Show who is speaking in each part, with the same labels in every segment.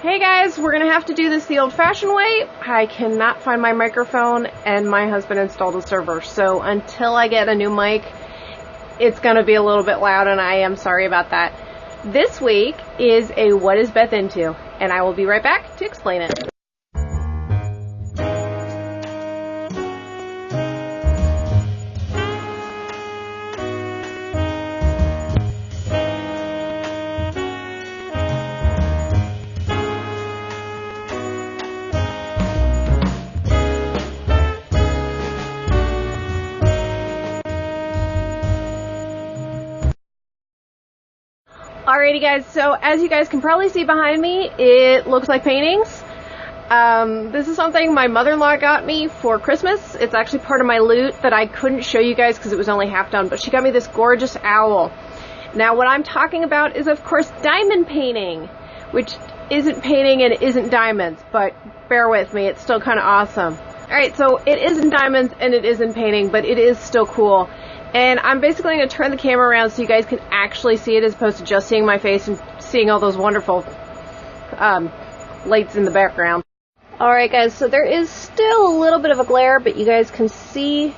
Speaker 1: Hey guys, we're gonna have to do this the old-fashioned way. I cannot find my microphone and my husband installed a server, so until I get a new mic, it's gonna be a little bit loud and I am sorry about that. This week is a What is Beth Into? And I will be right back to explain it. Alrighty guys, so as you guys can probably see behind me, it looks like paintings. This is something my mother-in-law got me for Christmas. It's actually part of my loot that I couldn't show you guys because it was only half done, but she got me this gorgeous owl. Now what I'm talking about is of course diamond painting, which isn't painting and isn't diamonds, but bear with me, it's still kind of awesome. Alright, so it isn't diamonds and it isn't painting, but it is still cool. And I'm basically going to turn the camera around so you guys can actually see it as opposed to just seeing my face and seeing all those wonderful lights in the background. Alright guys, so there is still a little bit of a glare, but you guys can see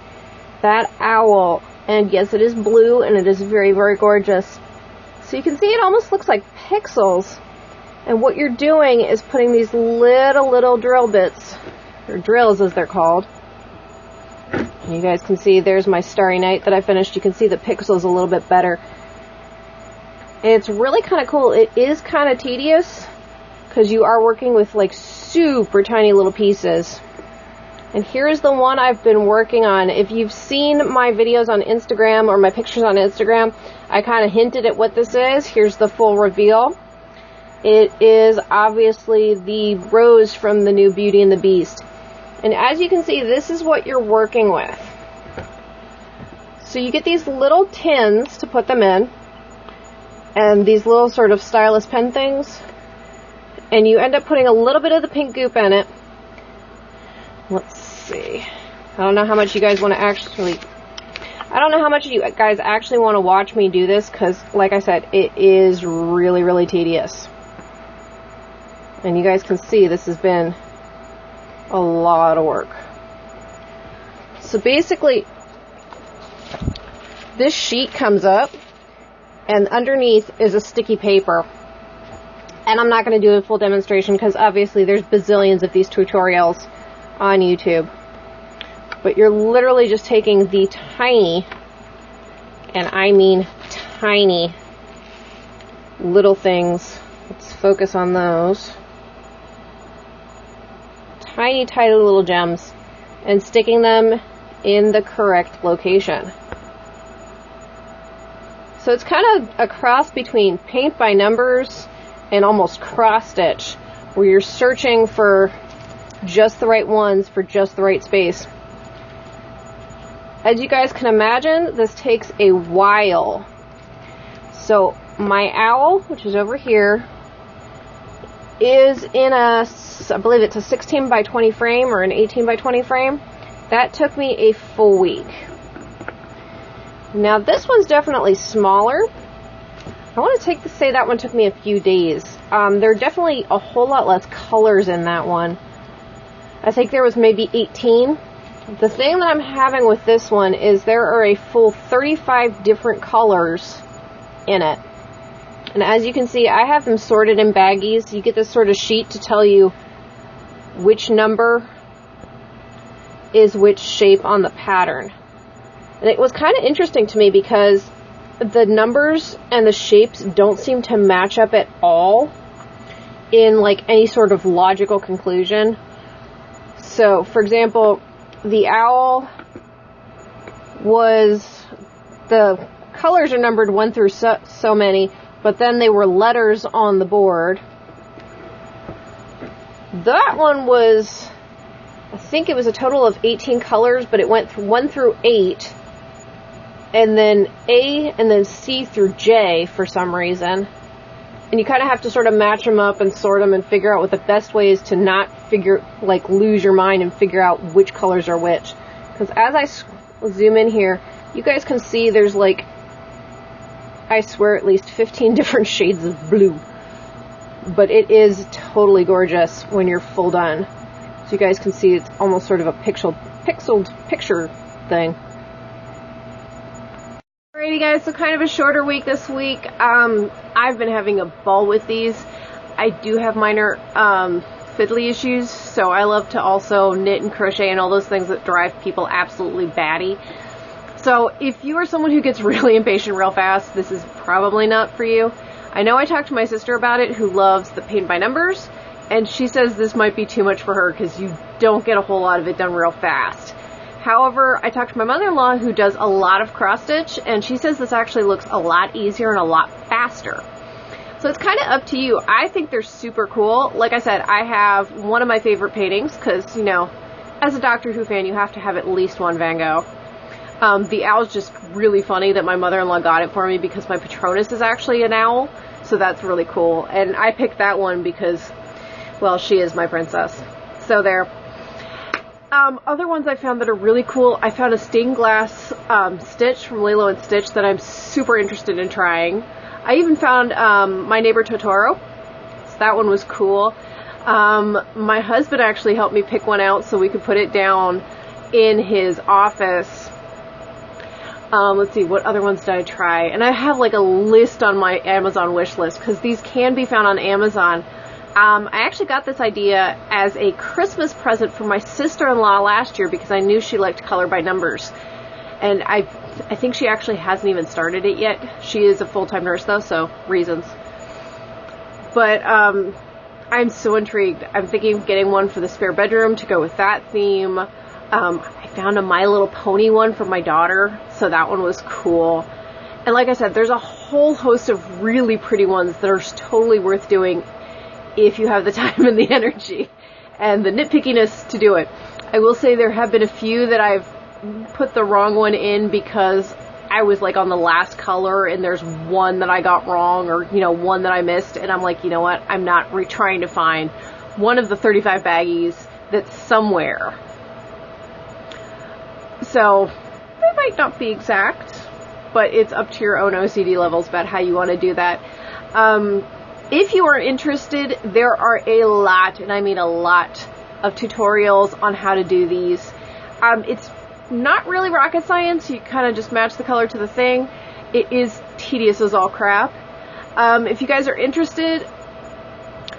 Speaker 1: that owl. And yes, it is blue and it is very, very gorgeous. So you can see it almost looks like pixels. And what you're doing is putting these little drill bits, or drills as they're called. You guys can see there's my Starry Night that I finished. You can see the pixels a little bit better. It's really kind of cool. It is kind of tedious because you are working with like super tiny little pieces. And here's the one I've been working on. If you've seen my videos on Instagram or my pictures on Instagram, I kind of hinted at what this is. Here's the full reveal. It is obviously the rose from the new Beauty and the Beast. And as you can see, this is what you're working with. So you get these little tins to put them in, and these little sort of stylus pen things, and you end up putting a little bit of the pink goop in it. Let's see. I don't know how much you guys want to actually... I don't know how much you guys actually want to watch me do this, because, like I said, it is really, really tedious. And you guys can see this has been a lot of work. So basically, this sheet comes up and underneath is a sticky paper. And I'm not going to do a full demonstration because obviously there's bazillions of these tutorials on YouTube. But you're literally just taking the tiny, and I mean tiny, little things. Let's focus on those. Tiny little gems and sticking them in the correct location. So it's kind of a cross between paint by numbers and almost cross stitch, where you're searching for just the right ones for just the right space. As you guys can imagine, this takes a while. So my owl, which is over here, is in a, I believe it's a 16 by 20 frame or an 18 by 20 frame. That took me a full week. Now this one's definitely smaller. I want to say that one took me a few days. There are definitely a whole lot less colors in that one. I think there was maybe 18. The thing that I'm having with this one is there are a full 35 different colors in it. And as you can see, I have them sorted in baggies. You get this sort of sheet to tell you which number is which shape on the pattern. And it was kind of interesting to me because the numbers and the shapes don't seem to match up at all in like any sort of logical conclusion. So, for example, the owl was, the colors are numbered 1 through so many, but then they were letters on the board. That one was, I think it was a total of 18 colors, but it went through 1 through 8, and then A, and then C through J for some reason. And you kind of have to sort of match them up and sort them and figure out what the best way is to not lose your mind and figure out which colors are which. Because as I zoom in here, you guys can see there's like, I swear, at least 15 different shades of blue. but it is totally gorgeous when you're full done. So you guys can see it's almost sort of a pixeled picture thing. Alrighty guys, so kind of a shorter week this week. I've been having a ball with these. I do have minor fiddly issues, so I love to also knit and crochet and all those things that drive people absolutely batty. So if you are someone who gets really impatient real fast, this is probably not for you. I know I talked to my sister about it, who loves the paint by numbers, and she says this might be too much for her because you don't get a whole lot of it done real fast. However, I talked to my mother-in-law, who does a lot of cross stitch, and she says this actually looks a lot easier and a lot faster. So it's kind of up to you. I think they're super cool. Like I said, I have one of my favorite paintings because, you know, as a Doctor Who fan, you have to have at least one Van Gogh. The owl's just really funny that my mother-in-law got it for me because my Patronus is actually an owl, so that's really cool. And I picked that one because, well, she is my princess. So there. Other ones I found that are really cool, I found a stained glass stitch from Lilo and Stitch that I'm super interested in trying. I even found My Neighbor Totoro, so that one was cool. My husband actually helped me pick one out so we could put it down in his office. Let's see, what other ones did I try? And I have like a list on my Amazon wish list because these can be found on Amazon. I actually got this idea as a Christmas present for my sister-in-law last year because I knew she liked color by numbers. And I think she actually hasn't even started it yet. She is a full-time nurse though, so reasons. But I'm so intrigued. I'm thinking of getting one for the spare bedroom to go with that theme. I found a My Little Pony one for my daughter, so that one was cool. And like I said, there's a whole host of really pretty ones that are totally worth doing if you have the time and the energy and the nitpickiness to do it. I will say there have been a few that I've put the wrong one in because I was like on the last color and there's one that I got wrong, or, you know, one that I missed, and I'm like, you know what, I'm not trying to find one of the 35 baggies that's somewhere. So it might not be exact, but it's up to your own OCD levels about how you want to do that. If you are interested, there are a lot, and I mean a lot, of tutorials on how to do these. It's not really rocket science. You kind of just match the color to the thing. It is tedious as all crap. If you guys are interested,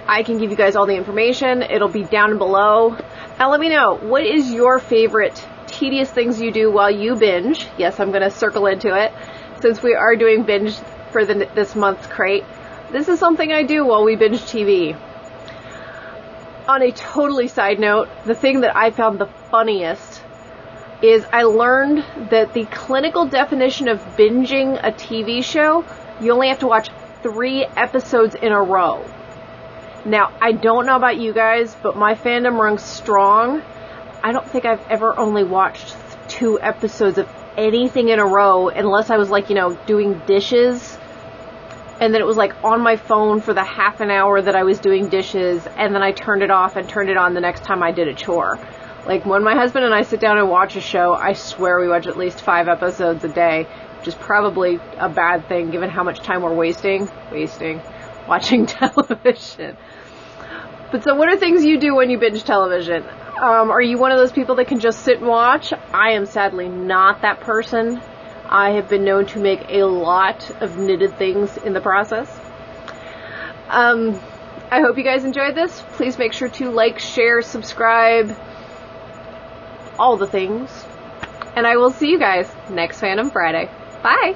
Speaker 1: I can give you guys all the information. It'll be down below. Now let me know, what is your favorite tedious things you do while you binge? Yes, I'm going to circle into it. Since we are doing binge for this month's crate, this is something I do while we binge TV. On a totally side note, the thing that I found the funniest is I learned that the clinical definition of binging a TV show, you only have to watch 3 episodes in a row. Now, I don't know about you guys, but my fandom runs strong. I don't think I've ever only watched 2 episodes of anything in a row unless I was like, you know, doing dishes. And then it was like on my phone for the half an hour that I was doing dishes, and then I turned it off and turned it on the next time I did a chore. Like when my husband and I sit down and watch a show, I swear we watch at least 5 episodes a day, which is probably a bad thing given how much time we're wasting watching television. But so what are things you do when you binge television? Are you one of those people that can just sit and watch? I am sadly not that person. I have been known to make a lot of knitted things in the process. I hope you guys enjoyed this. Please make sure to like, share, subscribe, all the things. And I will see you guys next Fandom Friday. Bye!